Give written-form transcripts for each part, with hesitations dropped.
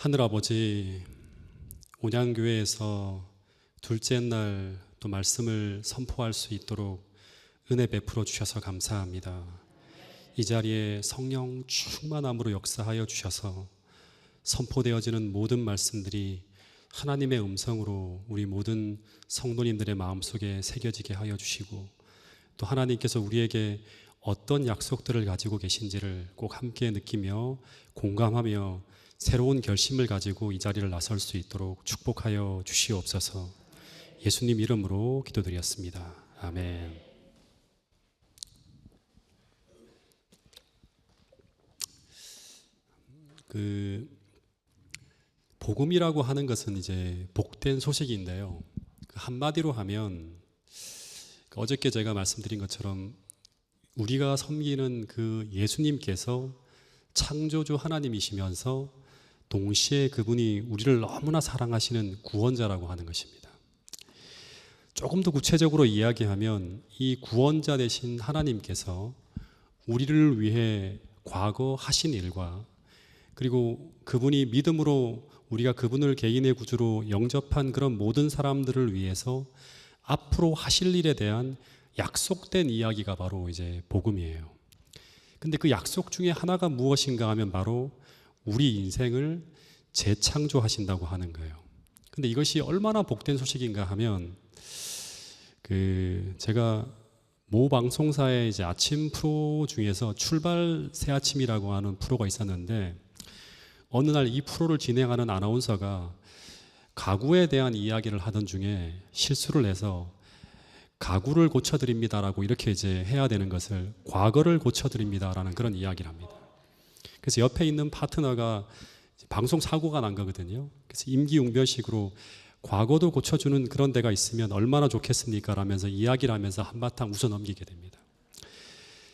하늘아버지, 온양교회에서 둘째 날 또 말씀을 선포할 수 있도록 은혜 베풀어 주셔서 감사합니다. 이 자리에 성령 충만함으로 역사하여 주셔서 선포되어지는 모든 말씀들이 하나님의 음성으로 우리 모든 성도님들의 마음속에 새겨지게 하여 주시고, 또 하나님께서 우리에게 어떤 약속들을 가지고 계신지를 꼭 함께 느끼며 공감하며 새로운 결심을 가지고 이 자리를 나설 수 있도록 축복하여 주시옵소서. 예수님 이름으로 기도드렸습니다. 아멘. 복음이라고 하는 것은 이제 복된 소식인데요. 한마디로 하면 어저께 제가 말씀드린 것처럼 우리가 섬기는 그 예수님께서 창조주 하나님이시면서 동시에 그분이 우리를 너무나 사랑하시는 구원자라고 하는 것입니다. 조금 더 구체적으로 이야기하면 이 구원자 되신 하나님께서 우리를 위해 과거 하신 일과, 그리고 그분이 믿음으로 우리가 그분을 개인의 구주로 영접한 그런 모든 사람들을 위해서 앞으로 하실 일에 대한 약속된 이야기가 바로 이제 복음이에요. 근데 그 약속 중에 하나가 무엇인가 하면 바로 우리 인생을 재창조하신다고 하는 거예요. 근데 이것이 얼마나 복된 소식인가 하면 제가 모 방송사의 이제 아침 프로 중에서 출발 새 아침이라고 하는 프로가 있었는데, 어느 날 이 프로를 진행하는 아나운서가 가구에 대한 이야기를 하던 중에 실수를 해서 가구를 고쳐드립니다라고 이렇게 이제 해야 되는 것을 과거를 고쳐드립니다라는 그런 이야기를 합니다. 그래서 옆에 있는 파트너가 방송 사고가 난 거거든요. 그래서 임기응변식으로 과거도 고쳐주는 그런 데가 있으면 얼마나 좋겠습니까? 라면서 이야기를 하면서 한바탕 웃어 넘기게 됩니다.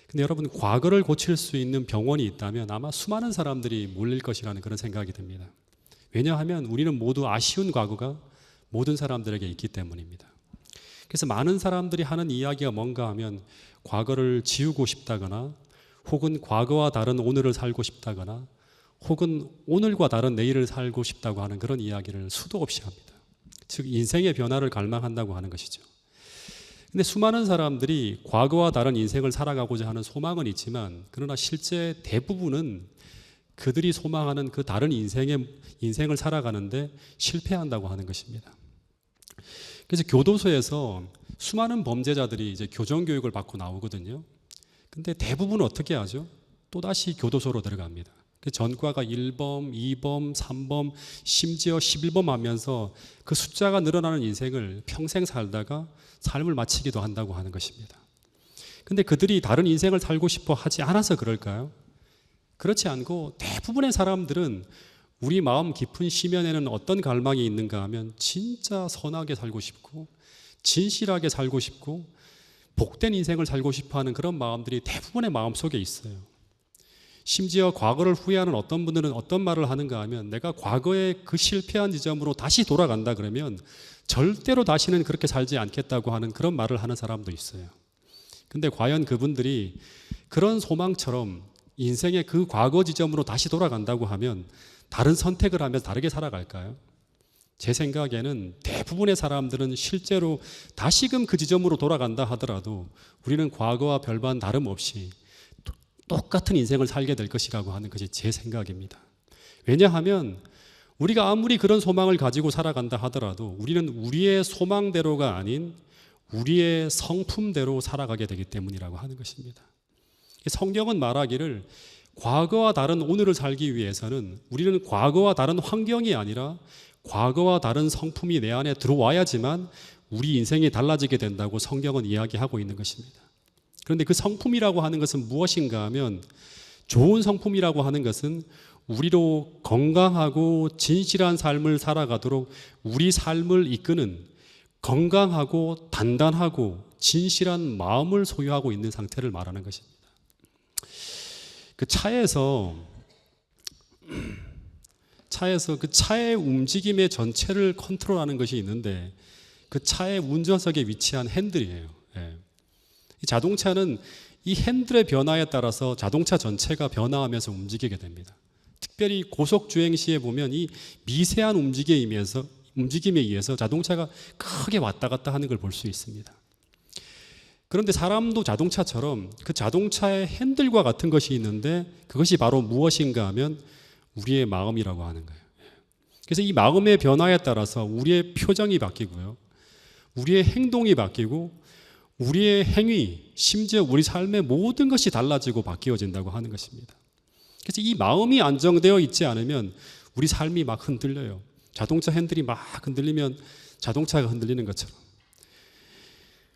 근데 여러분, 과거를 고칠 수 있는 병원이 있다면 아마 수많은 사람들이 몰릴 것이라는 그런 생각이 듭니다. 왜냐하면 우리는 모두 아쉬운 과거가 모든 사람들에게 있기 때문입니다. 그래서 많은 사람들이 하는 이야기가 뭔가 하면 과거를 지우고 싶다거나, 혹은 과거와 다른 오늘을 살고 싶다거나, 혹은 오늘과 다른 내일을 살고 싶다고 하는 그런 이야기를 수도 없이 합니다. 즉 인생의 변화를 갈망한다고 하는 것이죠. 근데 수많은 사람들이 과거와 다른 인생을 살아가고자 하는 소망은 있지만, 그러나 실제 대부분은 그들이 소망하는 그 다른 인생을 살아가는데 실패한다고 하는 것입니다. 그래서 교도소에서 수많은 범죄자들이 이제 교정교육을 받고 나오거든요. 근데 대부분은 어떻게 하죠? 또다시 교도소로 들어갑니다. 전과가 1범, 2범, 3범, 심지어 11범 하면서 그 숫자가 늘어나는 인생을 평생 살다가 삶을 마치기도 한다고 하는 것입니다. 근데 그들이 다른 인생을 살고 싶어 하지 않아서 그럴까요? 그렇지 않고 대부분의 사람들은 우리 마음 깊은 심연에는 어떤 갈망이 있는가 하면 진짜 선하게 살고 싶고, 진실하게 살고 싶고, 복된 인생을 살고 싶어 하는 그런 마음들이 대부분의 마음 속에 있어요. 심지어 과거를 후회하는 어떤 분들은 어떤 말을 하는가 하면, 내가 과거의 그 실패한 지점으로 다시 돌아간다 그러면 절대로 다시는 그렇게 살지 않겠다고 하는 그런 말을 하는 사람도 있어요. 근데 과연 그분들이 그런 소망처럼 인생의 그 과거 지점으로 다시 돌아간다고 하면 다른 선택을 하면 다르게 살아갈까요? 제 생각에는 대부분의 사람들은 실제로 다시금 그 지점으로 돌아간다 하더라도 우리는 과거와 별반 다름없이 똑같은 인생을 살게 될 것이라고 하는 것이 제 생각입니다. 왜냐하면 우리가 아무리 그런 소망을 가지고 살아간다 하더라도 우리는 우리의 소망대로가 아닌 우리의 성품대로 살아가게 되기 때문이라고 하는 것입니다. 성경은 말하기를 과거와 다른 오늘을 살기 위해서는 우리는 과거와 다른 환경이 아니라 과거와 다른 성품이 내 안에 들어와야지만 우리 인생이 달라지게 된다고 성경은 이야기하고 있는 것입니다. 그런데 그 성품이라고 하는 것은 무엇인가 하면, 좋은 성품이라고 하는 것은 우리로 건강하고 진실한 삶을 살아가도록 우리 삶을 이끄는 건강하고 단단하고 진실한 마음을 소유하고 있는 상태를 말하는 것입니다. 그 차에서 그 차의 움직임의 전체를 컨트롤하는 것이 있는데, 그 차의 운전석에 위치한 핸들이에요. 이 자동차는 이 핸들의 변화에 따라서 자동차 전체가 변화하면서 움직이게 됩니다. 특별히 고속주행 시에 보면 이 미세한 움직임에 의해서 자동차가 크게 왔다 갔다 하는 걸 볼 수 있습니다. 그런데 사람도 자동차처럼 그 자동차의 핸들과 같은 것이 있는데 그것이 바로 무엇인가 하면 우리의 마음이라고 하는 거예요. 그래서 이 마음의 변화에 따라서 우리의 표정이 바뀌고요. 우리의 행동이 바뀌고 우리의 행위, 심지어 우리 삶의 모든 것이 달라지고 바뀌어진다고 하는 것입니다. 그래서 이 마음이 안정되어 있지 않으면 우리 삶이 막 흔들려요. 자동차 핸들이 막 흔들리면 자동차가 흔들리는 것처럼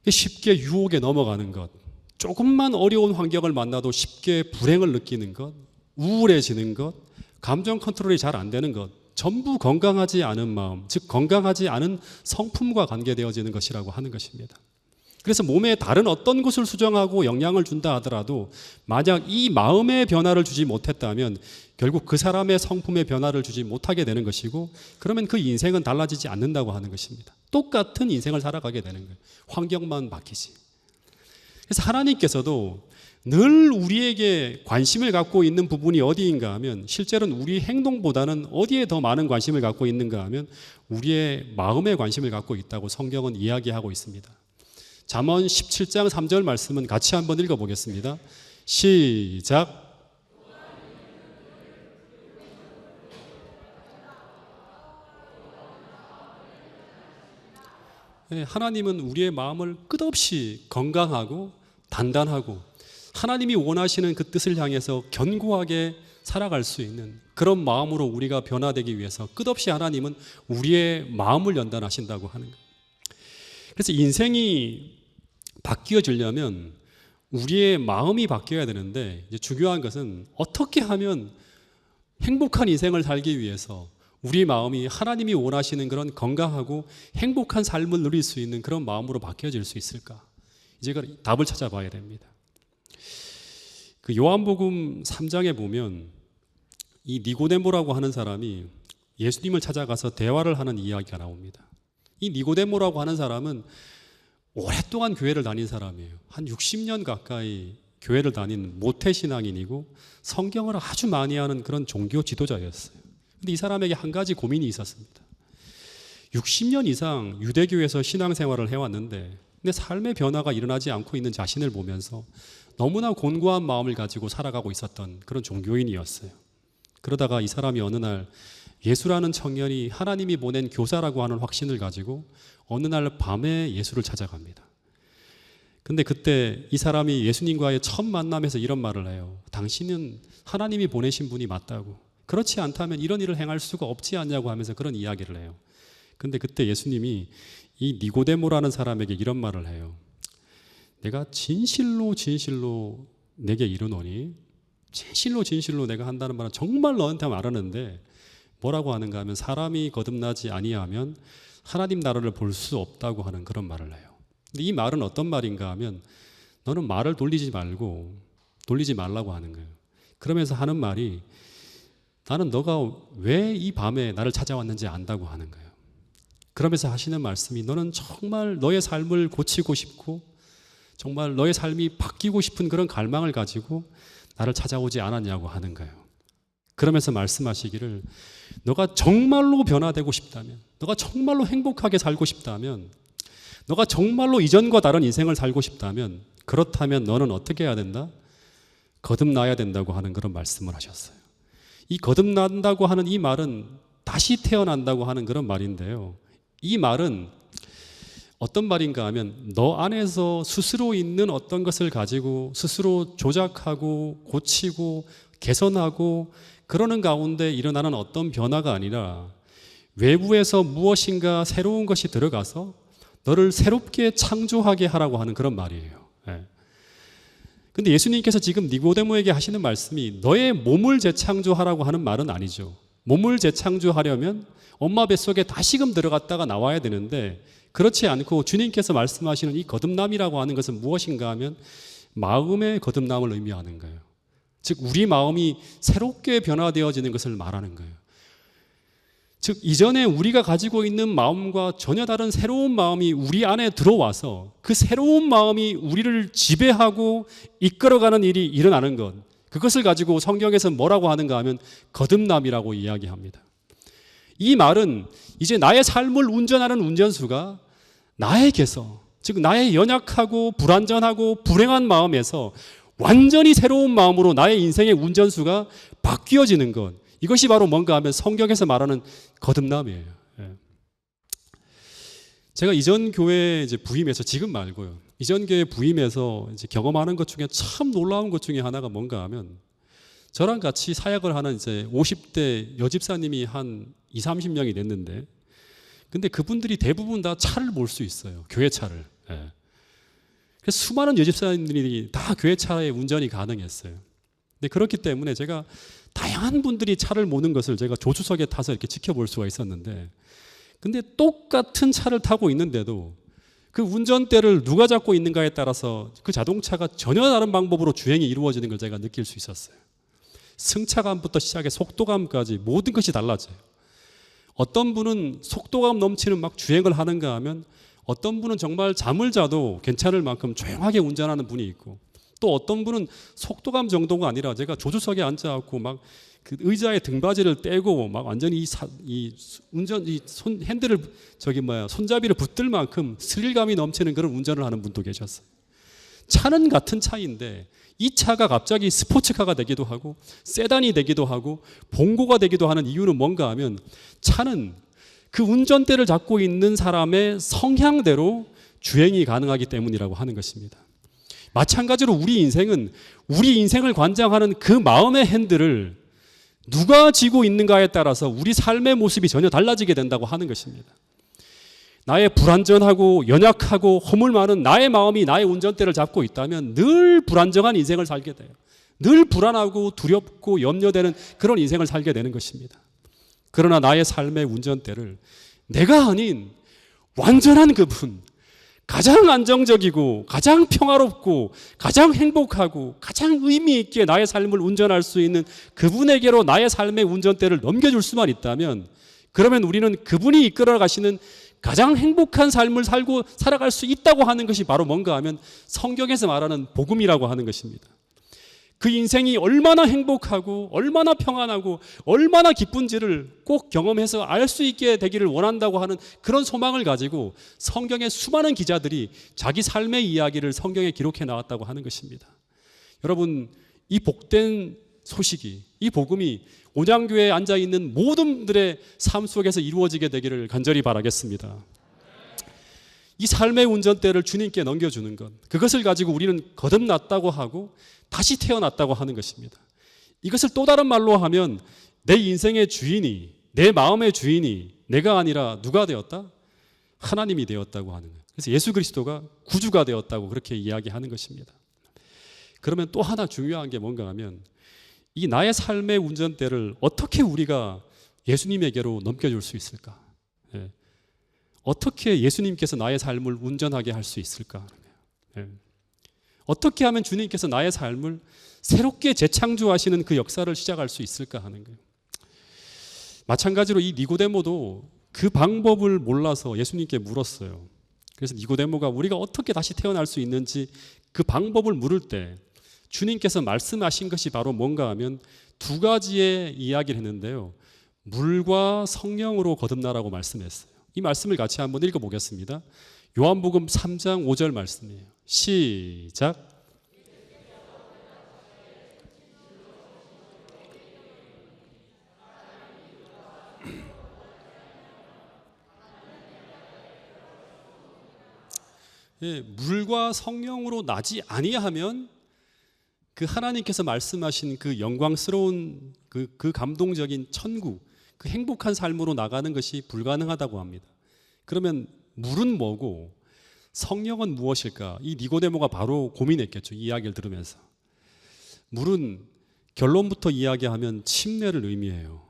쉽게 유혹에 넘어가는 것, 조금만 어려운 환경을 만나도 쉽게 불행을 느끼는 것, 우울해지는 것, 감정 컨트롤이 잘 안 되는 것, 전부 건강하지 않은 마음, 즉 건강하지 않은 성품과 관계되어지는 것이라고 하는 것입니다. 그래서 몸에 다른 어떤 것을 수정하고 영향을 준다 하더라도 만약 이 마음의 변화를 주지 못했다면 결국 그 사람의 성품의 변화를 주지 못하게 되는 것이고, 그러면 그 인생은 달라지지 않는다고 하는 것입니다. 똑같은 인생을 살아가게 되는 거예요. 환경만 바뀌지. 그래서 하나님께서도 늘 우리에게 관심을 갖고 있는 부분이 어디인가 하면, 실제로는 우리 행동보다는 어디에 더 많은 관심을 갖고 있는가 하면 우리의 마음에 관심을 갖고 있다고 성경은 이야기하고 있습니다. 잠언 17장 3절 말씀은 같이 한번 읽어보겠습니다. 시작. 하나님은 우리의 마음을 끝없이 건강하고 단단하고 하나님이 원하시는 그 뜻을 향해서 견고하게 살아갈 수 있는 그런 마음으로 우리가 변화되기 위해서 끝없이 하나님은 우리의 마음을 연단하신다고 하는 거예요. 그래서 인생이 바뀌어지려면 우리의 마음이 바뀌어야 되는데, 이제 중요한 것은 어떻게 하면 행복한 인생을 살기 위해서 우리 마음이 하나님이 원하시는 그런 건강하고 행복한 삶을 누릴 수 있는 그런 마음으로 바뀌어질 수 있을까? 이제 그 답을 찾아봐야 됩니다. 그 요한복음 3장에 보면 이 니고데모라고 하는 사람이 예수님을 찾아가서 대화를 하는 이야기가 나옵니다. 이 니고데모라고 하는 사람은 오랫동안 교회를 다닌 사람이에요. 한 60년 가까이 교회를 다닌 모태신앙인이고 성경을 아주 많이 하는 그런 종교 지도자였어요. 근데 이 사람에게 한 가지 고민이 있었습니다. 60년 이상 유대교에서 신앙생활을 해왔는데 근데 삶의 변화가 일어나지 않고 있는 자신을 보면서 너무나 곤고한 마음을 가지고 살아가고 있었던 그런 종교인이었어요. 그러다가 이 사람이 어느 날 예수라는 청년이 하나님이 보낸 교사라고 하는 확신을 가지고 어느 날 밤에 예수를 찾아갑니다. 근데 그때 이 사람이 예수님과의 첫 만남에서 이런 말을 해요. 당신은 하나님이 보내신 분이 맞다고. 그렇지 않다면 이런 일을 행할 수가 없지 않냐고 하면서 그런 이야기를 해요. 근데 그때 예수님이 이 니고데모라는 사람에게 이런 말을 해요. 내가 진실로 내게 이르노니, 진실로 내가 한다는 말은 정말 너한테 말하는데 뭐라고 하는가 하면 사람이 거듭나지 아니하면 하나님 나라를 볼 수 없다고 하는 그런 말을 해요. 근데 이 말은 어떤 말인가 하면 너는 말을 돌리지 말라고 하는 거예요. 그러면서 하는 말이 나는 너가 왜 이 밤에 나를 찾아왔는지 안다고 하는 거예요. 그러면서 하시는 말씀이 너는 정말 너의 삶을 고치고 싶고 정말 너의 삶이 바뀌고 싶은 그런 갈망을 가지고 나를 찾아오지 않았냐고 하는 거예요. 그러면서 말씀하시기를 너가 정말로 변화되고 싶다면, 너가 정말로 행복하게 살고 싶다면, 너가 정말로 이전과 다른 인생을 살고 싶다면 그렇다면 너는 어떻게 해야 된다? 거듭나야 된다고 하는 그런 말씀을 하셨어요. 이 거듭난다고 하는 이 말은 다시 태어난다고 하는 그런 말인데요. 이 말은 어떤 말인가 하면 너 안에서 스스로 있는 어떤 것을 가지고 스스로 조작하고 고치고 개선하고 그러는 가운데 일어나는 어떤 변화가 아니라 외부에서 무엇인가 새로운 것이 들어가서 너를 새롭게 창조하게 하라고 하는 그런 말이에요. 근데 예수님께서 지금 니고데모에게 하시는 말씀이 너의 몸을 재창조하라고 하는 말은 아니죠. 몸을 재창조하려면 엄마 뱃속에 다시금 들어갔다가 나와야 되는데 그렇지 않고 주님께서 말씀하시는 이 거듭남이라고 하는 것은 무엇인가 하면 마음의 거듭남을 의미하는 거예요. 즉 우리 마음이 새롭게 변화되어지는 것을 말하는 거예요. 즉 이전에 우리가 가지고 있는 마음과 전혀 다른 새로운 마음이 우리 안에 들어와서 그 새로운 마음이 우리를 지배하고 이끌어가는 일이 일어나는 것, 그것을 가지고 성경에서 뭐라고 하는가 하면 거듭남이라고 이야기합니다. 이 말은 이제 나의 삶을 운전하는 운전수가 나에게서, 즉 나의 연약하고 불완전하고 불행한 마음에서 완전히 새로운 마음으로 나의 인생의 운전수가 바뀌어지는 것, 이것이 바로 뭔가 하면 성경에서 말하는 거듭남이에요. 제가 이전 교회에 이제 부임해서, 지금 말고요, 이전 교회 부임해서 이제 경험하는 것 중에 참 놀라운 것 중에 하나가 뭔가 하면, 저랑 같이 사역을 하는 이제 50대 여집사님이 한 20, 30명이 됐는데, 근데 그분들이 대부분 다 차를 몰 수 있어요. 교회 차를. 그래서 수많은 여집사님들이 다 교회 차에 운전이 가능했어요. 근데 그렇기 때문에 제가 다양한 분들이 차를 모는 것을 제가 조수석에 타서 이렇게 지켜볼 수가 있었는데, 근데 똑같은 차를 타고 있는데도 그 운전대를 누가 잡고 있는가에 따라서 그 자동차가 전혀 다른 방법으로 주행이 이루어지는 걸 제가 느낄 수 있었어요. 승차감부터 시작해 속도감까지 모든 것이 달라져요. 어떤 분은 속도감 넘치는 막 주행을 하는가 하면, 어떤 분은 정말 잠을 자도 괜찮을 만큼 조용하게 운전하는 분이 있고, 또 어떤 분은 속도감 정도가 아니라 제가 조수석에 앉아갖고 막 그 의자에 등받이를 떼고 막 완전히 핸들을 손잡이를 붙들 만큼 스릴감이 넘치는 그런 운전을 하는 분도 계셨어요. 차는 같은 차인데 이 차가 갑자기 스포츠카가 되기도 하고 세단이 되기도 하고 봉고가 되기도 하는 이유는 뭔가 하면, 차는 그 운전대를 잡고 있는 사람의 성향대로 주행이 가능하기 때문이라고 하는 것입니다. 마찬가지로 우리 인생을 관장하는 그 마음의 핸들을 누가 쥐고 있는가에 따라서 우리 삶의 모습이 전혀 달라지게 된다고 하는 것입니다. 나의 불완전하고 연약하고 허물 많은 나의 마음이 나의 운전대를 잡고 있다면 늘 불안정한 인생을 살게 돼요. 늘 불안하고 두렵고 염려되는 그런 인생을 살게 되는 것입니다. 그러나 나의 삶의 운전대를 내가 아닌 완전한 그분, 가장 안정적이고 가장 평화롭고 가장 행복하고 가장 의미 있게 나의 삶을 운전할 수 있는 그분에게로 나의 삶의 운전대를 넘겨줄 수만 있다면, 그러면 우리는 그분이 이끌어 가시는 가장 행복한 삶을 살아갈 수 있다고 하는 것이 바로 뭔가 하면 성경에서 말하는 복음이라고 하는 것입니다. 그 인생이 얼마나 행복하고 얼마나 평안하고 얼마나 기쁜지를 꼭 경험해서 알 수 있게 되기를 원한다고 하는 그런 소망을 가지고 성경의 수많은 기자들이 자기 삶의 이야기를 성경에 기록해 나왔다고 하는 것입니다. 여러분, 이 복된 소식이, 이 복음이 온양교회에 앉아있는 모든 분들의 삶 속에서 이루어지게 되기를 간절히 바라겠습니다. 이 삶의 운전대를 주님께 넘겨주는 것, 그것을 가지고 우리는 거듭났다고 하고 다시 태어났다고 하는 것입니다. 이것을 또 다른 말로 하면 내 인생의 주인이, 내 마음의 주인이 내가 아니라 누가 되었다? 하나님이 되었다고 하는 거예요. 그래서 예수 그리스도가 구주가 되었다고 그렇게 이야기하는 것입니다. 그러면 또 하나 중요한 게 뭔가 하면, 이 나의 삶의 운전대를 어떻게 우리가 예수님에게로 넘겨줄 수 있을까? 어떻게 예수님께서 나의 삶을 운전하게 할 수 있을까? 어떻게 하면 주님께서 나의 삶을 새롭게 재창조하시는 그 역사를 시작할 수 있을까 하는 거예요. 마찬가지로 이 니고데모도 그 방법을 몰라서 예수님께 물었어요. 그래서 니고데모가 우리가 어떻게 다시 태어날 수 있는지 그 방법을 물을 때 주님께서 말씀하신 것이 바로 뭔가 하면 두 가지의 이야기를 했는데요. 물과 성령으로 거듭나라고 말씀했어요. 이 말씀을 같이 한번 읽어보겠습니다. 요한복음 3장 5절 말씀이에요. 시작. 예, 물과 성령으로 나지 아니하면 그 하나님께서 말씀하신 그 영광스러운 그 감동적인 천국, 그 행복한 삶으로 나가는 것이 불가능하다고 합니다. 그러면 물은 뭐고 성령은 무엇일까? 이 니고데모가 바로 고민했겠죠. 이 이야기를 들으면서. 물은 결론부터 이야기하면 침례를 의미해요.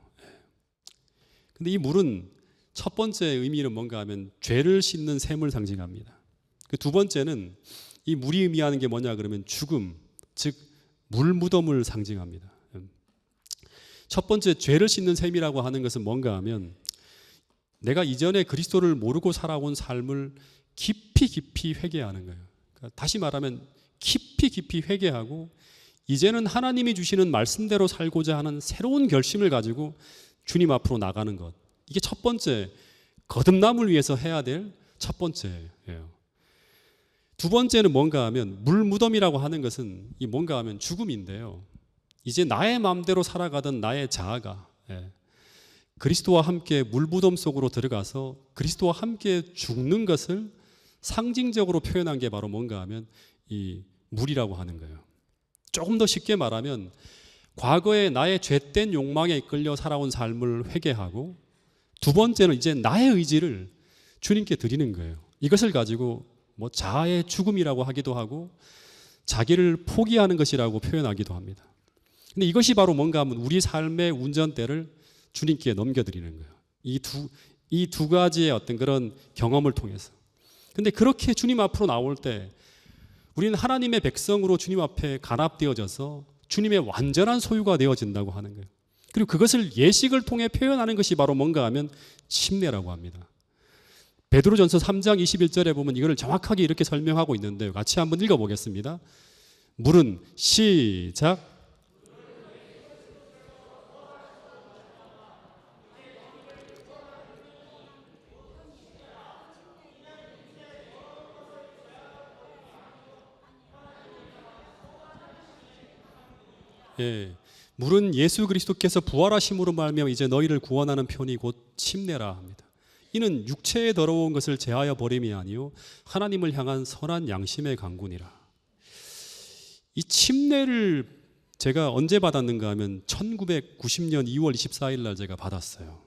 근데 이 물은 첫 번째 의미는 뭔가 하면 죄를 씻는 샘을 상징합니다. 그 두 번째는 이 물이 의미하는 게 뭐냐 그러면 죽음, 즉 물무덤을 상징합니다. 첫 번째 죄를 씻는 샘이라고 하는 것은 뭔가 하면 내가 이전에 그리스도를 모르고 살아온 삶을 깊이 회개하는 거예요. 그러니까 다시 말하면 깊이 회개하고 이제는 하나님이 주시는 말씀대로 살고자 하는 새로운 결심을 가지고 주님 앞으로 나가는 것. 이게 첫 번째, 거듭남을 위해서 해야 될 첫 번째예요. 두 번째는 뭔가 하면 물무덤이라고 하는 것은 이 뭔가 하면 죽음인데요. 이제 나의 마음대로 살아가던 나의 자아가 그리스도와 함께 물무덤 속으로 들어가서 그리스도와 함께 죽는 것을 상징적으로 표현한 게 바로 뭔가 하면 이 물이라고 하는 거예요. 조금 더 쉽게 말하면 과거에 나의 죄된 욕망에 이끌려 살아온 삶을 회개하고, 두 번째는 이제 나의 의지를 주님께 드리는 거예요. 이것을 가지고 뭐 자아의 죽음이라고 하기도 하고 자기를 포기하는 것이라고 표현하기도 합니다. 근데 이것이 바로 뭔가 하면 우리 삶의 운전대를 주님께 넘겨드리는 거예요. 이 두 가지의 어떤 그런 경험을 통해서. 근데 그렇게 주님 앞으로 나올 때 우리는 하나님의 백성으로 주님 앞에 간합되어져서 주님의 완전한 소유가 되어진다고 하는 거예요. 그리고 그것을 예식을 통해 표현하는 것이 바로 뭔가 하면 침례라고 합니다. 베드로전서 3장 21절에 보면 이거를 정확하게 이렇게 설명하고 있는데요. 같이 한번 읽어보겠습니다. 물은 시작. 예, 물은 예수 그리스도께서 부활하심으로 말미암아 이제 너희를 구원하는 편이 곧 침례라 합니다. 이는 육체의 더러운 것을 제하여 버림이 아니요 하나님을 향한 선한 양심의 강군이라. 이 침례를 제가 언제 받았는가 하면 1990년 2월 24일 날 제가 받았어요.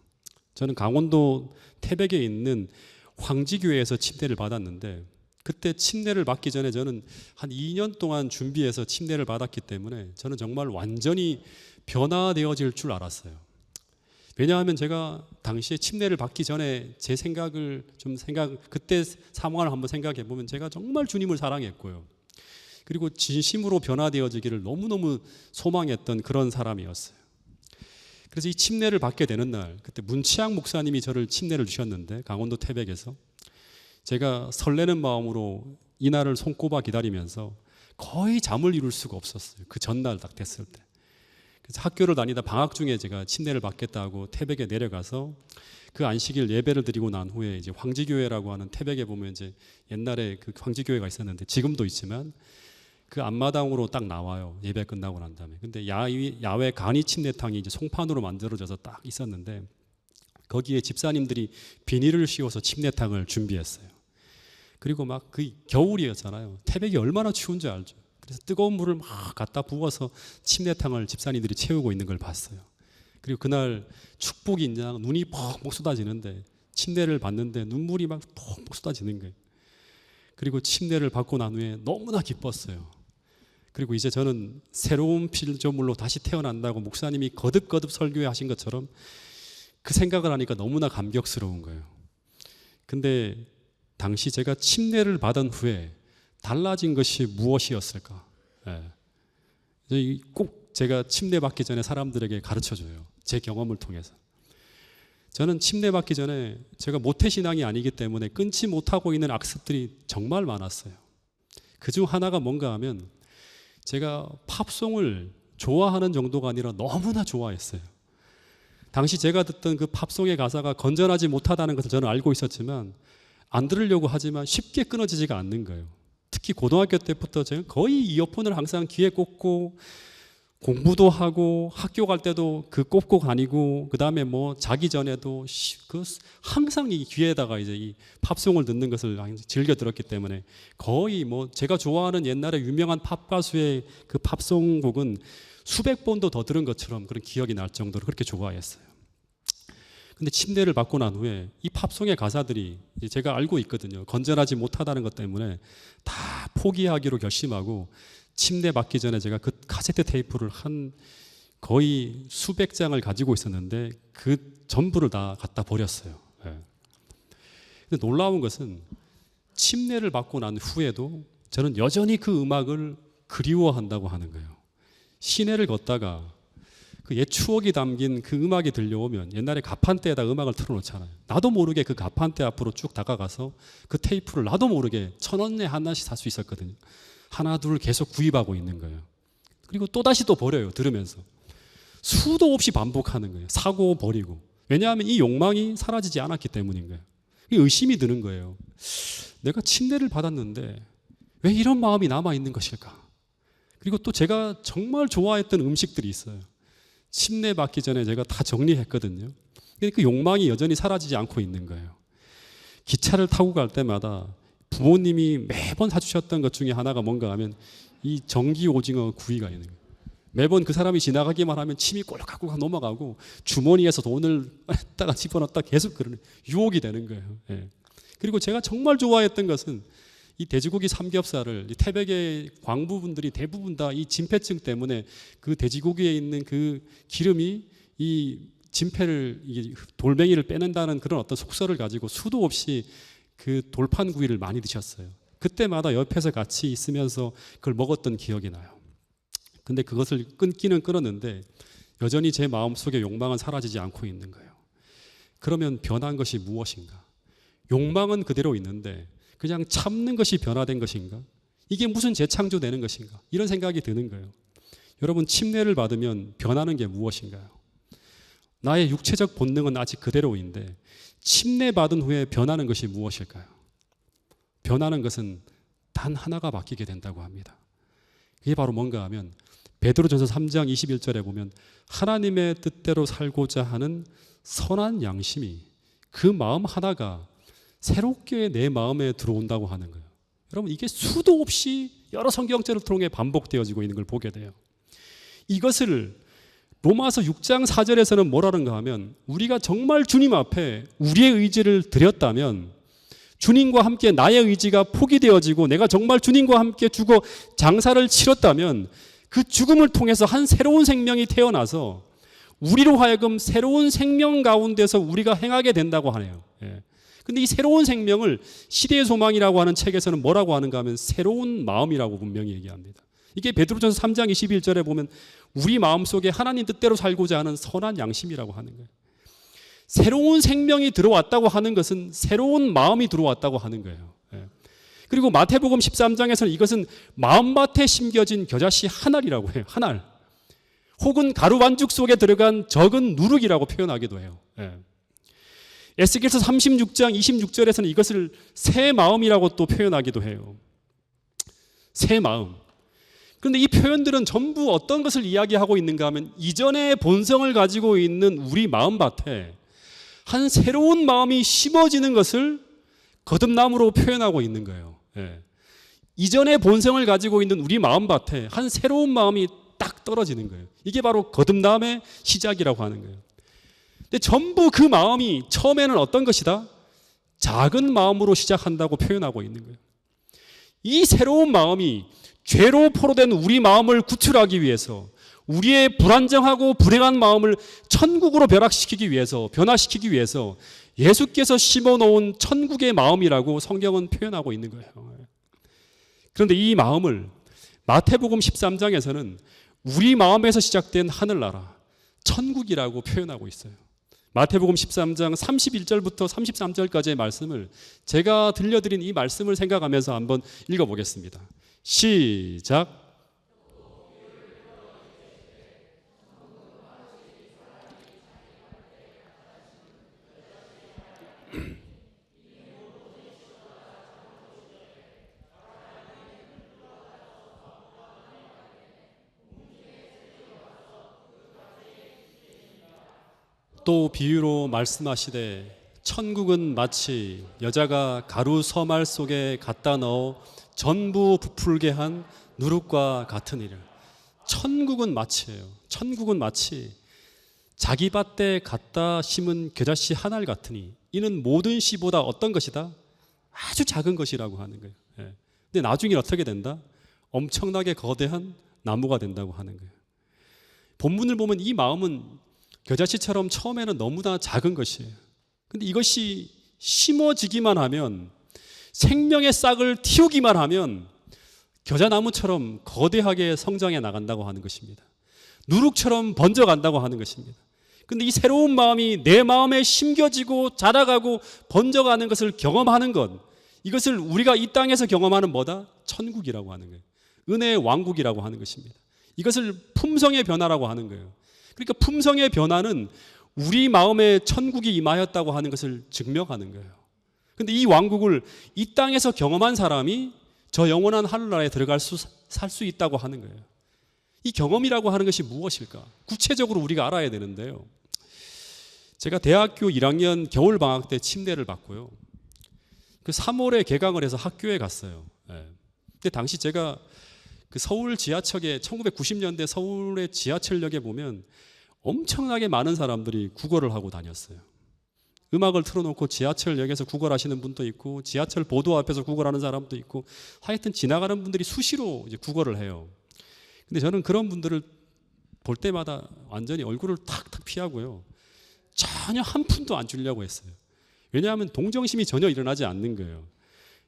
저는 강원도 태백에 있는 황지교회에서 침례를 받았는데, 그때 침례를 받기 전에 저는 한 2년 동안 준비해서 침례를 받았기 때문에 저는 정말 완전히 변화되어질 줄 알았어요. 왜냐하면 제가 당시에 침례를 받기 전에 제 생각을 그때 상황을 한번 생각해 보면 제가 정말 주님을 사랑했고요. 그리고 진심으로 변화되어지기를 너무너무 소망했던 그런 사람이었어요. 그래서 이 침례를 받게 되는 날, 그때 문치양 목사님이 저를 침례를 주셨는데, 강원도 태백에서 제가 설레는 마음으로 이 날을 손꼽아 기다리면서 거의 잠을 이룰 수가 없었어요. 그 전날 딱 됐을 때. 그래서 학교를 다니다 방학 중에 제가 침례를 받겠다고 태백에 내려가서 그 안식일 예배를 드리고 난 후에 이제 황지교회라고 하는, 태백에 보면 이제 옛날에 그 황지교회가 있었는데 지금도 있지만 그 앞마당으로 딱 나와요. 예배 끝나고 난 다음에. 근데 야외 간이 침례탕이 이제 송판으로 만들어져서 딱 있었는데 거기에 집사님들이 비닐을 씌워서 침례탕을 준비했어요. 그리고 막 그 겨울이었잖아요. 태백이 얼마나 추운지 알죠. 그래서 뜨거운 물을 막 갖다 부어서 침례탕을 집사님들이 채우고 있는 걸 봤어요. 그리고 그날 축복이 그냥 눈이 퍽퍽 쏟아지는데 침례를 받는데 눈물이 막 퍽퍽 쏟아지는 거예요. 그리고 침례를 받고 난 후에 너무나 기뻤어요. 그리고 이제 저는 새로운 피조물로 다시 태어난다고 목사님이 거듭거듭 설교해 하신 것처럼 그 생각을 하니까 너무나 감격스러운 거예요. 근데 당시 제가 침례를 받은 후에 달라진 것이 무엇이었을까? 꼭 제가 침례 받기 전에 사람들에게 가르쳐줘요. 제 경험을 통해서. 저는 침례 받기 전에 제가 모태신앙이 아니기 때문에 끊지 못하고 있는 악습들이 정말 많았어요. 그중 하나가 뭔가 하면 제가 팝송을 좋아하는 정도가 아니라 너무나 좋아했어요. 당시 제가 듣던 그 팝송의 가사가 건전하지 못하다는 것을 저는 알고 있었지만 안 들으려고 하지만 쉽게 끊어지지가 않는 거예요. 특히 고등학교 때부터 제가 거의 이어폰을 항상 귀에 꽂고 공부도 하고 학교 갈 때도 그 꽂고 다니고, 그 다음에 뭐 자기 전에도 항상 이 귀에다가 이제 이 팝송을 듣는 것을 즐겨 들었기 때문에 거의 뭐 제가 좋아하는 옛날에 유명한 팝 가수의 그 팝송곡은 수백 번도 더 들은 것처럼 그런 기억이 날 정도로 그렇게 좋아했어요. 근데 침례를 받고 난 후에 이 팝송의 가사들이 제가 알고 있거든요. 건전하지 못하다는 것 때문에 다 포기하기로 결심하고 침례 받기 전에 제가 그 카세트 테이프를 한 거의 수백 장을 가지고 있었는데 그 전부를 다 갖다 버렸어요. 근데 놀라운 것은 침례를 받고 난 후에도 저는 여전히 그 음악을 그리워한다고 하는 거예요. 시내를 걷다가 그 옛 추억이 담긴 그 음악이 들려오면 옛날에 가판대에다 음악을 틀어놓잖아요. 나도 모르게 그 가판대 앞으로 쭉 다가가서 그 테이프를 나도 모르게 1,000원에 하나씩 살 수 있었거든요. 하나 둘 계속 구입하고 있는 거예요. 그리고 또다시 또 버려요. 들으면서. 수도 없이 반복하는 거예요. 사고 버리고. 왜냐하면 이 욕망이 사라지지 않았기 때문인 거예요. 의심이 드는 거예요. 내가 침례를 받았는데 왜 이런 마음이 남아있는 것일까? 그리고 또 제가 정말 좋아했던 음식들이 있어요. 침례 받기 전에 제가 다 정리했거든요. 근데 그 욕망이 여전히 사라지지 않고 있는 거예요. 기차를 타고 갈 때마다 부모님이 매번 사주셨던 것 중에 하나가 뭔가 하면 이 전기 오징어 구이가 있는 거예요. 매번 그 사람이 지나가기만 하면 침이 꼴깍꼴깍 넘어가고 주머니에서 돈을 따가 집어넣다 계속 그러는 유혹이 되는 거예요. 예. 그리고 제가 정말 좋아했던 것은 이 돼지고기 삼겹살을 이 태백의 광부분들이 대부분 다 이 진폐증 때문에 그 돼지고기에 있는 그 기름이 이 진폐를 이 돌멩이를 빼낸다는 그런 어떤 속설을 가지고 수도 없이 그 돌판구이를 많이 드셨어요. 그때마다 옆에서 같이 있으면서 그걸 먹었던 기억이 나요. 근데 그것을 끊기는 끊었는데 여전히 제 마음속에 욕망은 사라지지 않고 있는 거예요. 그러면 변한 것이 무엇인가? 욕망은 그대로 있는데 그냥 참는 것이 변화된 것인가? 이게 무슨 재창조되는 것인가? 이런 생각이 드는 거예요. 여러분, 침례를 받으면 변하는 게 무엇인가요? 나의 육체적 본능은 아직 그대로인데 침례 받은 후에 변하는 것이 무엇일까요? 변하는 것은 단 하나가 바뀌게 된다고 합니다. 그게 바로 뭔가 하면 베드로전서 3장 21절에 보면 하나님의 뜻대로 살고자 하는 선한 양심이 그 마음 하나가 새롭게 내 마음에 들어온다고 하는 거예요. 여러분, 이게 수도 없이 여러 성경절을 통해 반복되어지고 있는 걸 보게 돼요. 이것을 로마서 6장 4절에서는 뭐라는가 하면 우리가 정말 주님 앞에 우리의 의지를 드렸다면 주님과 함께 나의 의지가 포기되어지고 내가 정말 주님과 함께 죽어 장사를 치렀다면 그 죽음을 통해서 한 새로운 생명이 태어나서 우리로 하여금 새로운 생명 가운데서 우리가 행하게 된다고 하네요. 근데 이 새로운 생명을 시대의 소망이라고 하는 책에서는 뭐라고 하는가 하면 새로운 마음이라고 분명히 얘기합니다. 이게 베드로전서 3장 21절에 보면 우리 마음속에 하나님 뜻대로 살고자 하는 선한 양심이라고 하는 거예요. 새로운 생명이 들어왔다고 하는 것은 새로운 마음이 들어왔다고 하는 거예요. 그리고 마태복음 13장에서는 이것은 마음밭에 심겨진 겨자씨 한 알이라고 해요. 한 알. 혹은 가루 반죽 속에 들어간 적은 누룩이라고 표현하기도 해요. 에스겔서 36장 26절에서는 이것을 새 마음이라고 또 표현하기도 해요. 새 마음. 그런데 이 표현들은 전부 어떤 것을 이야기하고 있는가 하면 이전의 본성을 가지고 있는 우리 마음밭에 한 새로운 마음이 심어지는 것을 거듭남으로 표현하고 있는 거예요. 이전의 본성을 가지고 있는 우리 마음밭에 한 새로운 마음이 딱 떨어지는 거예요. 이게 바로 거듭남의 시작이라고 하는 거예요. 근데 전부 그 마음이 처음에는 어떤 것이다? 작은 마음으로 시작한다고 표현하고 있는 거예요. 이 새로운 마음이 죄로 포로된 우리 마음을 구출하기 위해서 우리의 불안정하고 불행한 마음을 천국으로 변화시키기 위해서 예수께서 심어놓은 천국의 마음이라고 성경은 표현하고 있는 거예요. 그런데 이 마음을 마태복음 13장에서는 우리 마음에서 시작된 하늘나라, 천국이라고 표현하고 있어요. 마태복음 13장 31절부터 33절까지의 말씀을 제가 들려드린 이 말씀을 생각하면서 한번 읽어보겠습니다. 시작. 또 비유로 말씀하시되 천국은 마치 여자가 가루 서말 속에 갖다 넣어 전부 부풀게 한 누룩과 같으니라. 천국은 마치예요. 천국은 마치 자기 밭에 갖다 심은 겨자씨 한 알 같으니 이는 모든 씨보다 어떤 것이다? 아주 작은 것이라고 하는 거예요. 근데 나중에 어떻게 된다? 엄청나게 거대한 나무가 된다고 하는 거예요. 본문을 보면 이 마음은 겨자씨처럼 처음에는 너무나 작은 것이에요. 근데 이것이 심어지기만 하면, 생명의 싹을 틔우기만 하면 겨자나무처럼 거대하게 성장해 나간다고 하는 것입니다. 누룩처럼 번져간다고 하는 것입니다. 근데 이 새로운 마음이 내 마음에 심겨지고 자라가고 번져가는 것을 경험하는 것, 이것을 우리가 이 땅에서 경험하는 뭐다? 천국이라고 하는 거예요. 은혜의 왕국이라고 하는 것입니다. 이것을 품성의 변화라고 하는 거예요. 그러니까 품성의 변화는 우리 마음에 천국이 임하였다고 하는 것을 증명하는 거예요. 그런데 이 왕국을 이 땅에서 경험한 사람이 저 영원한 하늘나라에 살 수 있다고 하는 거예요. 이 경험이라고 하는 것이 무엇일까? 구체적으로 우리가 알아야 되는데요. 제가 대학교 1학년 겨울방학 때 침대를 받고요. 그 3월에 개강을 해서 학교에 갔어요. 근데 당시 제가 그 서울 지하철에 1990년대 서울의 지하철역에 보면 엄청나게 많은 사람들이 국어를 하고 다녔어요. 음악을 틀어놓고 지하철역에서 국어하시는 분도 있고 지하철 보도 앞에서 국어하는 사람도 있고 하여튼 지나가는 분들이 수시로 이제 국어를 해요. 근데 저는 그런 분들을 볼 때마다 완전히 얼굴을 탁탁 피하고요. 전혀 한 푼도 안 주려고 했어요. 왜냐하면 동정심이 전혀 일어나지 않는 거예요.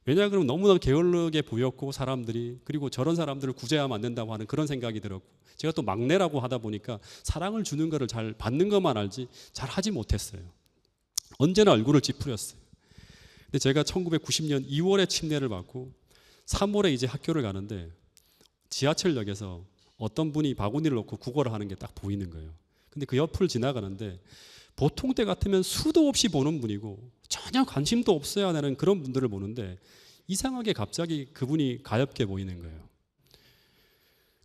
왜냐하면 너무나 게을르게 보였고 사람들이, 그리고 저런 사람들을 구제하면 안 된다고 하는 그런 생각이 들었고, 제가 또 막내라고 하다 보니까 사랑을 주는 거를 잘 받는 것만 알지 잘 하지 못했어요. 언제나 얼굴을 찌푸렸어요. 근데 제가 1990년 2월에 침례를 받고 3월에 이제 학교를 가는데 지하철역에서 어떤 분이 바구니를 놓고 국어를 하는 게 딱 보이는 거예요. 근데 그 옆을 지나가는데 보통 때 같으면 수도 없이 보는 분이고 전혀 관심도 없어야 하는 그런 분들을 보는데 이상하게 갑자기 그분이 가엾게 보이는 거예요.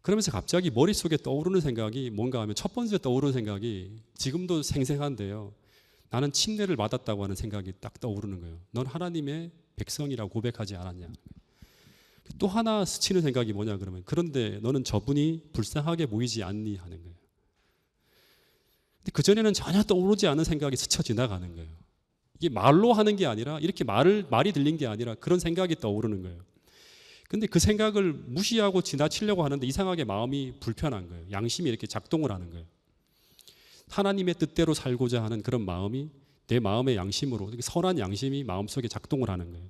그러면서 갑자기 머릿속에 떠오르는 생각이 뭔가 하면 첫 번째 떠오르는 생각이 지금도 생생한데요. 나는 침례를 받았다고 하는 생각이 딱 떠오르는 거예요. 넌 하나님의 백성이라고 고백하지 않았냐. 또 하나 스치는 생각이 뭐냐 그러면 그런데 너는 저분이 불쌍하게 보이지 않니 하는 거예요. 근데 그전에는 전혀 떠오르지 않은 생각이 스쳐 지나가는 거예요. 이게 말로 하는 게 아니라 이렇게 말이 들린 게 아니라 그런 생각이 떠오르는 거예요. 근데 그 생각을 무시하고 지나치려고 하는데 이상하게 마음이 불편한 거예요. 양심이 이렇게 작동을 하는 거예요. 하나님의 뜻대로 살고자 하는 그런 마음이 내 마음의 양심으로, 선한 양심이 마음속에 작동을 하는 거예요.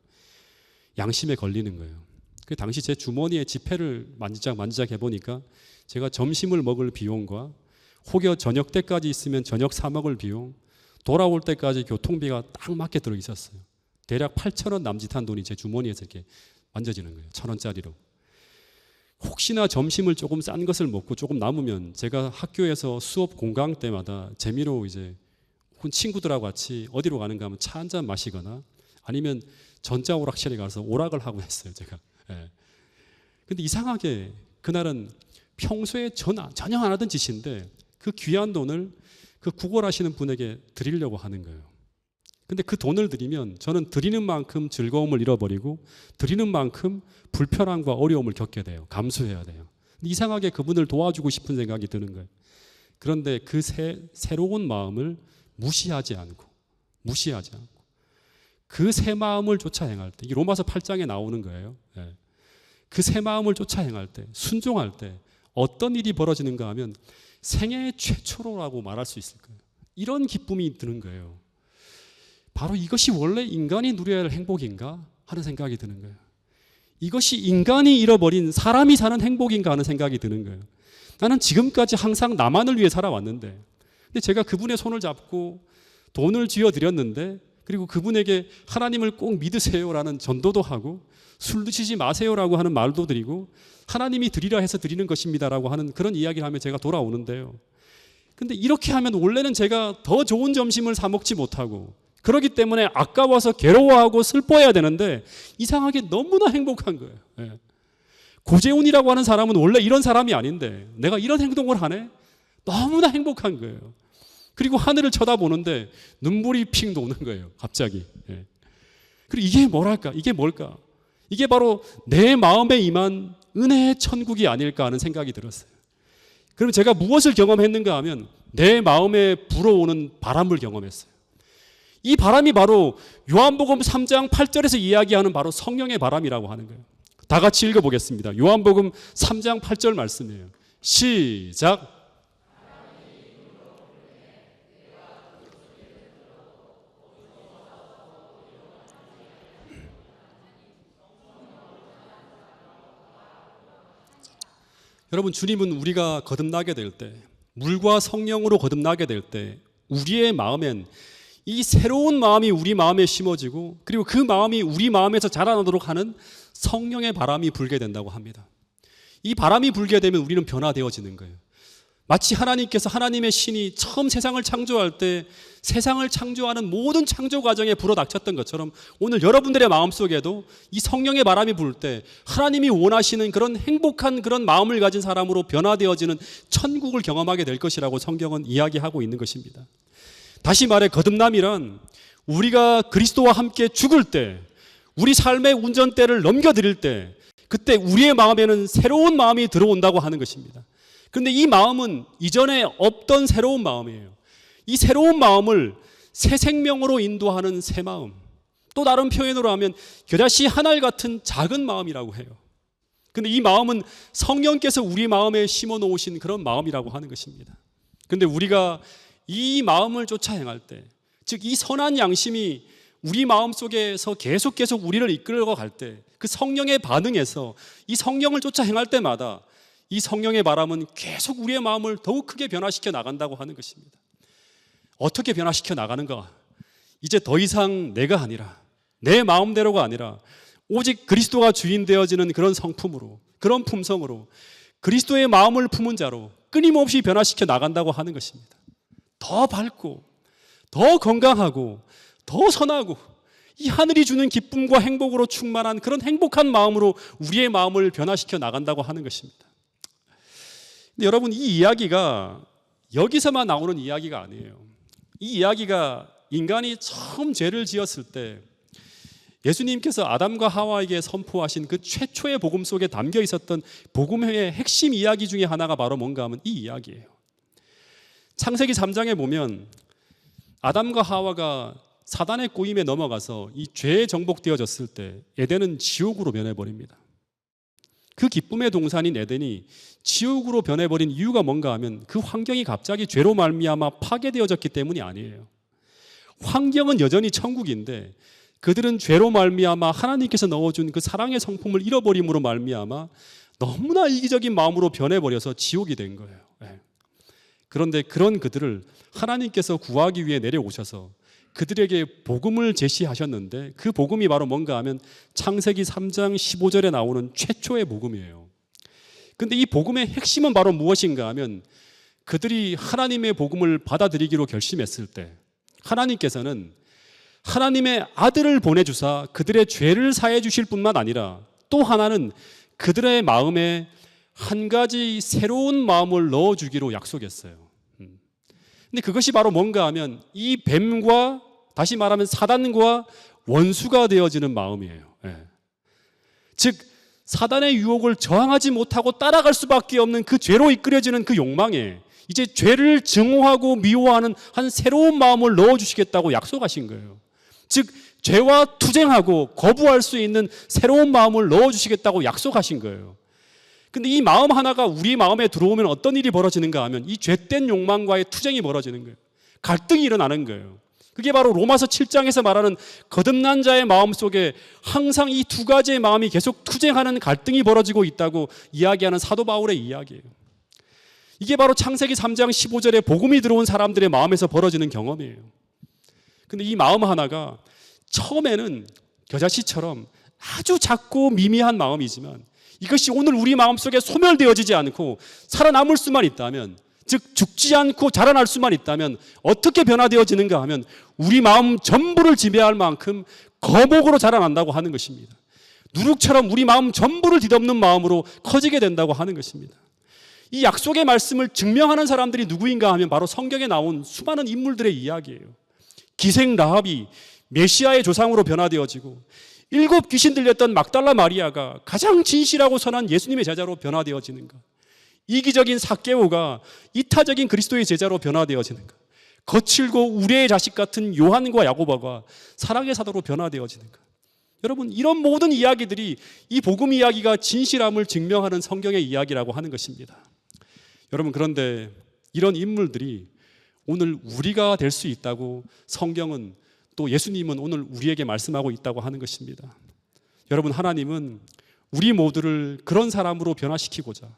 양심에 걸리는 거예요. 그 당시 제 주머니에 지폐를 만지작 해보니까 제가 점심을 먹을 비용과 혹여 저녁 때까지 있으면 저녁 사 먹을 비용, 돌아올 때까지 교통비가 딱 맞게 들어 있었어요. 대략 8,000원 남짓한 돈이 제 주머니에서 이렇게 만져지는 거예요. 1,000원짜리로. 혹시나 점심을 조금 싼 것을 먹고 조금 남으면 제가 학교에서 수업 공강 때마다 재미로 이제 친구들하고 같이 어디로 가는가 하면 차 한 잔 마시거나 아니면 전자오락실에 가서 오락을 하고 했어요, 제가. 예. 근데 이상하게 그날은 평소에 전혀 안 하던 짓인데 그 귀한 돈을 그 구걸하시는 분에게 드리려고 하는 거예요. 근데 그 돈을 드리면 저는 드리는 만큼 즐거움을 잃어버리고 드리는 만큼 불편함과 어려움을 겪게 돼요. 감수해야 돼요. 이상하게 그분을 도와주고 싶은 생각이 드는 거예요. 그런데 그 새로운 마음을 무시하지 않고 그 새 마음을 쫓아 행할 때, 이 로마서 8장에 나오는 거예요. 그 새 마음을 쫓아 행할 때, 순종할 때 어떤 일이 벌어지는가 하면 생애 최초로라고 말할 수 있을 거예요. 이런 기쁨이 드는 거예요. 바로 이것이 원래 인간이 누려야 할 행복인가 하는 생각이 드는 거예요. 이것이 인간이 잃어버린 사람이 사는 행복인가 하는 생각이 드는 거예요. 나는 지금까지 항상 나만을 위해 살아왔는데, 근데 제가 그분의 손을 잡고 돈을 쥐어드렸는데, 그리고 그분에게 하나님을 꼭 믿으세요라는 전도도 하고 술 드시지 마세요라고 하는 말도 드리고 하나님이 드리라 해서 드리는 것입니다라고 하는 그런 이야기를 하면 제가 돌아오는데요. 근데 이렇게 하면 원래는 제가 더 좋은 점심을 사 먹지 못하고 그렇기 때문에 아까워서 괴로워하고 슬퍼해야 되는데 이상하게 너무나 행복한 거예요. 예. 고재훈이라고 하는 사람은 원래 이런 사람이 아닌데 내가 이런 행동을 하네? 너무나 행복한 거예요. 그리고 하늘을 쳐다보는데 눈물이 핑 도는 거예요. 갑자기. 예. 그리고 이게 뭐랄까? 이게 뭘까? 이게 바로 내 마음에 임한 은혜의 천국이 아닐까 하는 생각이 들었어요. 그럼 제가 무엇을 경험했는가 하면 내 마음에 불어오는 바람을 경험했어요. 이 바람이 바로 요한복음 3장 8절에서 이야기하는 바로 성령의 바람이라고 하는 거예요. 다 같이 읽어보겠습니다. 요한복음 3장 8절 말씀이에요. 시작. 여러분, 주님은 우리가 거듭나게 될 때, 물과 성령으로 거듭나게 될 때 우리의 마음엔 이 새로운 마음이 우리 마음에 심어지고 그리고 그 마음이 우리 마음에서 자라나도록 하는 성령의 바람이 불게 된다고 합니다. 이 바람이 불게 되면 우리는 변화되어지는 거예요. 마치 하나님께서 하나님의 신이 처음 세상을 창조할 때 세상을 창조하는 모든 창조 과정에 불어닥쳤던 것처럼 오늘 여러분들의 마음속에도 이 성령의 바람이 불 때 하나님이 원하시는 그런 행복한 그런 마음을 가진 사람으로 변화되어지는 천국을 경험하게 될 것이라고 성경은 이야기하고 있는 것입니다. 다시 말해 거듭남이란 우리가 그리스도와 함께 죽을 때, 우리 삶의 운전대를 넘겨드릴 때, 그때 우리의 마음에는 새로운 마음이 들어온다고 하는 것입니다. 그런데 이 마음은 이전에 없던 새로운 마음이에요. 이 새로운 마음을 새 생명으로 인도하는 새 마음, 또 다른 표현으로 하면 겨자씨 한 알 같은 작은 마음이라고 해요. 그런데 이 마음은 성령께서 우리 마음에 심어 놓으신 그런 마음이라고 하는 것입니다. 그런데 우리가 이 마음을 쫓아 행할 때, 즉 이 선한 양심이 우리 마음속에서 계속 우리를 이끌어 갈 때, 그 성령의 반응에서 이 성령을 쫓아 행할 때마다 이 성령의 바람은 계속 우리의 마음을 더욱 크게 변화시켜 나간다고 하는 것입니다. 어떻게 변화시켜 나가는가? 이제 더 이상 내가 아니라, 내 마음대로가 아니라 오직 그리스도가 주인 되어지는 그런 성품으로, 그런 품성으로 그리스도의 마음을 품은 자로 끊임없이 변화시켜 나간다고 하는 것입니다. 더 밝고 더 건강하고 더 선하고 이 하늘이 주는 기쁨과 행복으로 충만한 그런 행복한 마음으로 우리의 마음을 변화시켜 나간다고 하는 것입니다. 근데 여러분, 이 이야기가 여기서만 나오는 이야기가 아니에요. 이 이야기가 인간이 처음 죄를 지었을 때 예수님께서 아담과 하와에게 선포하신 그 최초의 복음 속에 담겨 있었던 복음의 핵심 이야기 중에 하나가 바로 뭔가 하면 이 이야기예요. 창세기 3장에 보면 아담과 하와가 사단의 꼬임에 넘어가서 이 죄에 정복되어졌을 때 에덴은 지옥으로 변해버립니다. 그 기쁨의 동산인 에덴이 지옥으로 변해버린 이유가 뭔가 하면 그 환경이 갑자기 죄로 말미암아 파괴되어졌기 때문이 아니에요. 환경은 여전히 천국인데 그들은 죄로 말미암아 하나님께서 넣어준 그 사랑의 성품을 잃어버림으로 말미암아 너무나 이기적인 마음으로 변해버려서 지옥이 된 거예요. 그런데 그런 그들을 하나님께서 구하기 위해 내려오셔서 그들에게 복음을 제시하셨는데 그 복음이 바로 뭔가 하면 창세기 3장 15절에 나오는 최초의 복음이에요. 그런데 이 복음의 핵심은 바로 무엇인가 하면 그들이 하나님의 복음을 받아들이기로 결심했을 때 하나님께서는 하나님의 아들을 보내주사 그들의 죄를 사해 주실 뿐만 아니라 또 하나는 그들의 마음에 한 가지 새로운 마음을 넣어주기로 약속했어요. 근데 그것이 바로 뭔가 하면 이 뱀과 다시 말하면 사단과 원수가 되어지는 마음이에요. 즉 사단의 유혹을 저항하지 못하고 따라갈 수밖에 없는 그 죄로 이끌어지는 그 욕망에 이제 죄를 증오하고 미워하는 한 새로운 마음을 넣어주시겠다고 약속하신 거예요. 즉 죄와 투쟁하고 거부할 수 있는 새로운 마음을 넣어주시겠다고 약속하신 거예요. 근데 이 마음 하나가 우리 마음에 들어오면 어떤 일이 벌어지는가 하면 이 죄된 욕망과의 투쟁이 벌어지는 거예요. 갈등이 일어나는 거예요. 그게 바로 로마서 7장에서 말하는 거듭난 자의 마음 속에 항상 이 두 가지의 마음이 계속 투쟁하는 갈등이 벌어지고 있다고 이야기하는 사도 바울의 이야기예요. 이게 바로 창세기 3장 15절에 복음이 들어온 사람들의 마음에서 벌어지는 경험이에요. 근데 이 마음 하나가 처음에는 겨자씨처럼 아주 작고 미미한 마음이지만 이것이 오늘 우리 마음속에 소멸되어지지 않고 살아남을 수만 있다면, 즉 죽지 않고 자라날 수만 있다면 어떻게 변화되어지는가 하면 우리 마음 전부를 지배할 만큼 거목으로 자라난다고 하는 것입니다. 누룩처럼 우리 마음 전부를 뒤덮는 마음으로 커지게 된다고 하는 것입니다. 이 약속의 말씀을 증명하는 사람들이 누구인가 하면 바로 성경에 나온 수많은 인물들의 이야기예요. 기생 라합이 메시아의 조상으로 변화되어지고 7 귀신 들렸던 막달라 마리아가 가장 진실하고 선한 예수님의 제자로 변화되어지는가? 이기적인 삭개오가 이타적인 그리스도의 제자로 변화되어지는가? 거칠고 우레의 자식 같은 요한과 야고보가 사랑의 사도로 변화되어지는가? 여러분, 이런 모든 이야기들이 이 복음 이야기가 진실함을 증명하는 성경의 이야기라고 하는 것입니다. 여러분, 그런데 이런 인물들이 오늘 우리가 될 수 있다고 성경은 또 예수님은 오늘 우리에게 말씀하고 있다고 하는 것입니다. 여러분, 하나님은 우리 모두를 그런 사람으로 변화시키고자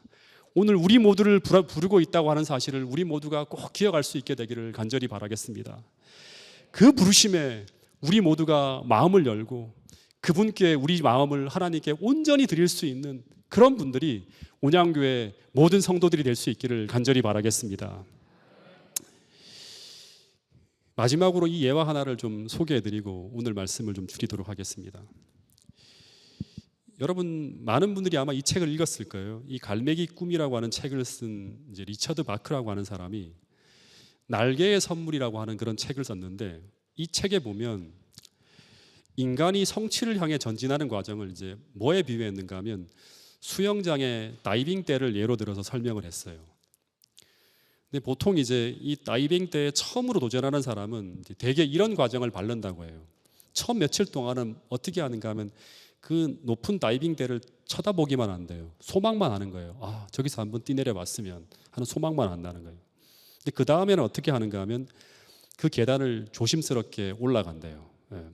오늘 우리 모두를 부르고 있다고 하는 사실을 우리 모두가 꼭 기억할 수 있게 되기를 간절히 바라겠습니다. 그 부르심에 우리 모두가 마음을 열고 그분께 우리 마음을 하나님께 온전히 드릴 수 있는 그런 분들이 온양교회 모든 성도들이 될 수 있기를 간절히 바라겠습니다. 마지막으로 이 예화 하나를 좀 소개해드리고 오늘 말씀을 좀 줄이도록 하겠습니다. 여러분 많은 분들이 아마 이 책을 읽었을 거예요. 이 갈매기 꿈이라고 하는 책을 쓴 이제 리처드 바크라고 하는 사람이 날개의 선물이라고 하는 그런 책을 썼는데, 이 책에 보면 인간이 성취를 향해 전진하는 과정을 이제 뭐에 비유했는가 하면 수영장의 다이빙 때를 예로 들어서 설명을 했어요. 근데 보통 이제 이 다이빙 때에 처음으로 도전하는 사람은 대개 이런 과정을 밟는다고 해요. 처음 며칠 동안은 어떻게 하는가 하면 그 높은 다이빙 대를 쳐다보기만 한대요. 소망만 하는 거예요. 아, 저기서 한번 뛰내려 봤으면 하는 소망만 한다는 거예요. 근데 그 다음에는 어떻게 하는가 하면 그 계단을 조심스럽게 올라간대요. 예.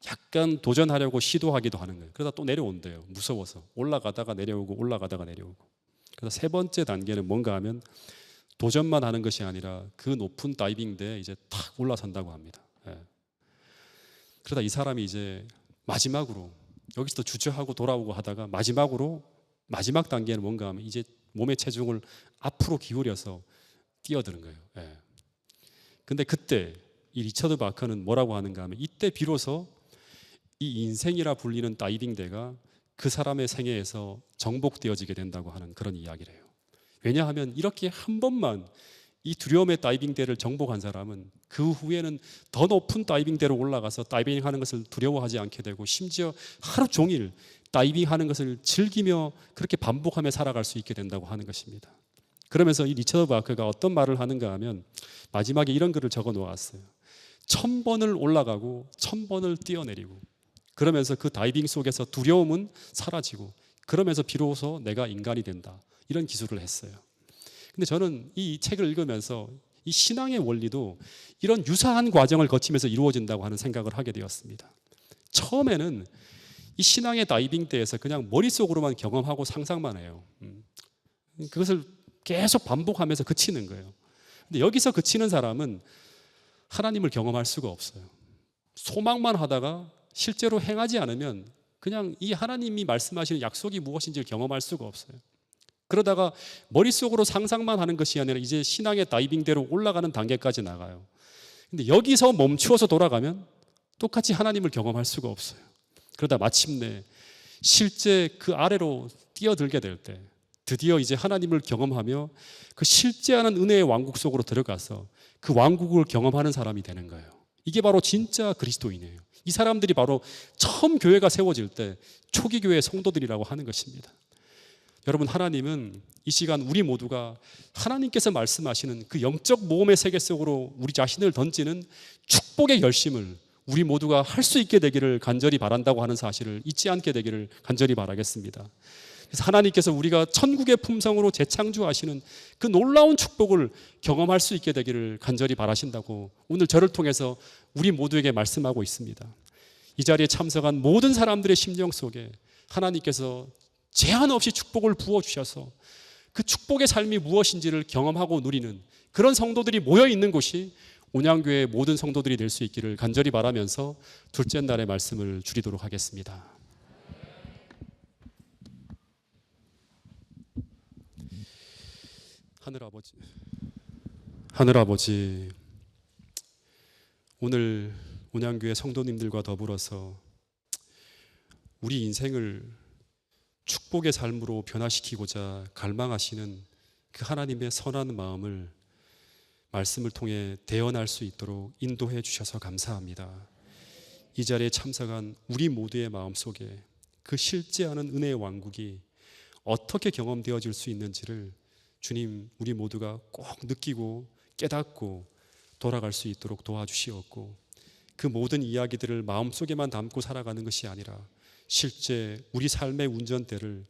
약간 도전하려고 시도하기도 하는 거예요. 그러다 또 내려온대요. 무서워서 올라가다가 내려오고 올라가다가 내려오고. 그래서 세 번째 단계는 뭔가 하면 도전만 하는 것이 아니라 그 높은 다이빙 대에 이제 탁 올라선다고 합니다. 예. 그러다 이 사람이 이제 마지막으로 여기서 주저하고 돌아오고 하다가 마지막 단계는 뭔가 하면 이제 몸의 체중을 앞으로 기울여서 뛰어드는 거예요. 예. 근데 그때 이 리처드 바커는 뭐라고 하는가 하면 이때 비로소 이 인생이라 불리는 다이빙대가 그 사람의 생애에서 정복되어지게 된다고 하는 그런 이야기를 해요. 왜냐하면 이렇게 한 번만 이 두려움의 다이빙대를 정복한 사람은 그 후에는 더 높은 다이빙대로 올라가서 다이빙하는 것을 두려워하지 않게 되고 심지어 하루 종일 다이빙하는 것을 즐기며 그렇게 반복하며 살아갈 수 있게 된다고 하는 것입니다. 그러면서 이 리처드 바크가 어떤 말을 하는가 하면 마지막에 이런 글을 적어 놓았어요. 1000번을 올라가고 1000번을 뛰어내리고 그러면서 그 다이빙 속에서 두려움은 사라지고 그러면서 비로소 내가 인간이 된다. 이런 기술을 했어요. 근데 저는 이 책을 읽으면서 이 신앙의 원리도 이런 유사한 과정을 거치면서 이루어진다고 하는 생각을 하게 되었습니다. 처음에는 이 신앙의 다이빙 때에서 그냥 머릿속으로만 경험하고 상상만 해요. 그것을 계속 반복하면서 그치는 거예요. 근데 여기서 그치는 사람은 하나님을 경험할 수가 없어요. 소망만 하다가 실제로 행하지 않으면 그냥 이 하나님이 말씀하시는 약속이 무엇인지를 경험할 수가 없어요. 그러다가 머릿속으로 상상만 하는 것이 아니라 이제 신앙의 다이빙대로 올라가는 단계까지 나가요. 근데 여기서 멈추어서 돌아가면 똑같이 하나님을 경험할 수가 없어요. 그러다 마침내 실제 그 아래로 뛰어들게 될 때 드디어 이제 하나님을 경험하며 그 실제하는 은혜의 왕국 속으로 들어가서 그 왕국을 경험하는 사람이 되는 거예요. 이게 바로 진짜 그리스도인이에요. 이 사람들이 바로 처음 교회가 세워질 때 초기 교회 성도들이라고 하는 것입니다. 여러분, 하나님은 이 시간 우리 모두가 하나님께서 말씀하시는 그 영적 모험의 세계 속으로 우리 자신을 던지는 축복의 결심을 우리 모두가 할 수 있게 되기를 간절히 바란다고 하는 사실을 잊지 않게 되기를 간절히 바라겠습니다. 그래서 하나님께서 우리가 천국의 품성으로 재창조하시는 그 놀라운 축복을 경험할 수 있게 되기를 간절히 바라신다고 오늘 저를 통해서 우리 모두에게 말씀하고 있습니다. 이 자리에 참석한 모든 사람들의 심령 속에 하나님께서 제한 없이 축복을 부어주셔서 그 축복의 삶이 무엇인지를 경험하고 누리는 그런 성도들이 모여 있는 곳이 온양교회의 모든 성도들이 될 수 있기를 간절히 바라면서 둘째 날의 말씀을 줄이도록 하겠습니다. 하늘아버지, 오늘 온양교회 성도님들과 더불어서 우리 인생을 축복의 삶으로 변화시키고자 갈망하시는 그 하나님의 선한 마음을 말씀을 통해 대언할 수 있도록 인도해 주셔서 감사합니다. 이 자리에 참석한 우리 모두의 마음속에 그 실제하는 은혜의 왕국이 어떻게 경험되어질 수 있는지를 주님, 우리 모두가 꼭 느끼고 깨닫고 돌아갈 수 있도록 도와주시옵고, 그 모든 이야기들을 마음속에만 담고 살아가는 것이 아니라 실제 우리 삶의 운전대를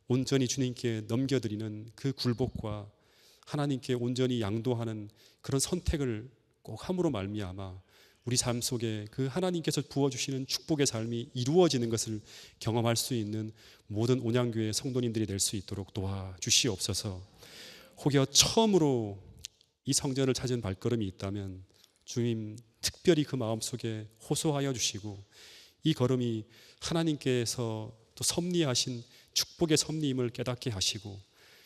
온전히 주님께 넘겨드리는 그 굴복과 하나님께 온전히 양도하는 그런 선택을 꼭 함으로 말미암아 우리 삶 속에 그 하나님께서 부어주시는 축복의 삶이 이루어지는 것을 경험할 수 있는 모든 온양교회 성도님들이 될 수 있도록 도와주시옵소서. 혹여 처음으로 이 성전을 찾은 발걸음이 있다면 주님 특별히 그 마음속에 호소하여 주시고 이 걸음이 하나님께서 또 섭리하신 축복의 섭리임을 깨닫게 하시고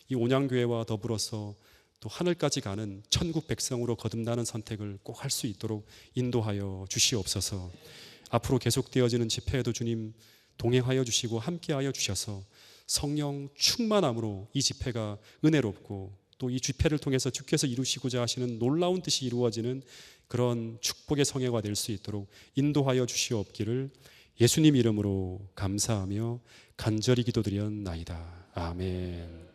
이 온양교회와 더불어서 또 하늘까지 가는 천국 백성으로 거듭나는 선택을 꼭 할 수 있도록 인도하여 주시옵소서. 앞으로 계속되어지는 집회에도 주님 동행하여 주시고 함께하여 주셔서 성령 충만함으로 이 집회가 은혜롭고 또 이 집회를 통해서 주께서 이루시고자 하시는 놀라운 뜻이 이루어지는 그런 축복의 성회가 될 수 있도록 인도하여 주시옵기를 예수님 이름으로 감사하며 간절히 기도드렸나이다. 아멘.